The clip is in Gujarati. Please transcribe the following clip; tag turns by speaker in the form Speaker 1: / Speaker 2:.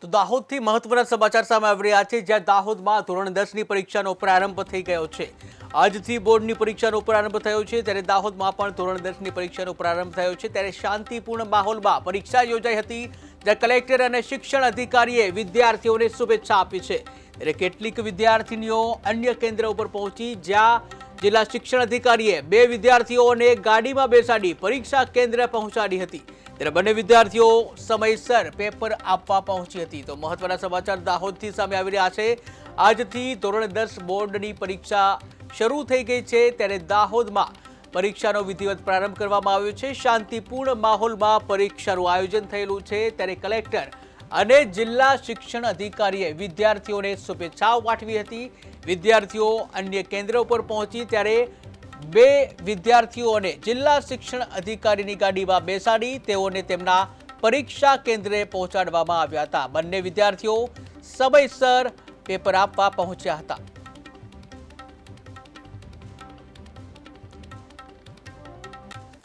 Speaker 1: તો દાહોદથી મહત્વના સમાચાર સામે આવી રહ્યા છે, જ્યાં દાહોદમાં ધોરણ 10ની પરીક્ષાનો પ્રારંભ થઈ ગયો છે। આજથી બોર્ડની પરીક્ષાનો પ્રારંભ થયો છે, ત્યારે દાહોદમાં પણ ધોરણ 10ની પરીક્ષાનો પ્રારંભ થયો છે। ત્યારે શાંતિપૂર્ણ માહોલમાં પરીક્ષા યોજાઈ હતી, જ્યાં કલેક્ટર અને શિક્ષણ અધિકારીએ વિદ્યાર્થીઓને શુભેચ્છા આપી છે। ત્યારે કેટલીક વિદ્યાર્થીનીઓ અન્ય કેન્દ્ર ઉપર પહોંચી, જ્યાં જિલ્લા શિક્ષણ અધિકારીએ 2 વિદ્યાર્થીઓને ગાડીમાં બેસાડી પરીક્ષા કેન્દ્ર પહોંચાડી હતી। ત્યારે બંને વિદ્યાર્થીઓ સમયસર પેપર આપવા પહોંચી હતી। તો મહત્વના સમાચાર દાહોદથી સામે આવી રહ્યા છે। આજથી ધોરણ 10 બોર્ડની પરીક્ષા શરૂ થઈ ગઈ છે, ત્યારે દાહોદમાં પરીક્ષાનો વિધિવત પ્રારંભ કરવામાં આવ્યો છે। શાંતિપૂર્ણ માહોલમાં પરીક્ષાનું આયોજન થયેલું છે, ત્યારે કલેક્ટર અને જિલ્લા શિક્ષણ અધિકારીએ વિદ્યાર્થીઓને શુભેચ્છાઓ પાઠવી હતી। વિદ્યાર્થીઓ અન્ય કેન્દ્ર ઉપર પહોંચી ત્યારે 2 વિદ્યાર્થીઓને જિલ્લા શિક્ષણ અધિકારીની ગાડીમાં બેસાડી તેઓને તેમના પરીક્ષા કેન્દ્રે પહોંચાડવામાં આવ્યા હતા। બંને વિદ્યાર્થીઓ સમયસર પેપર આપવા પહોંચ્યા હતા।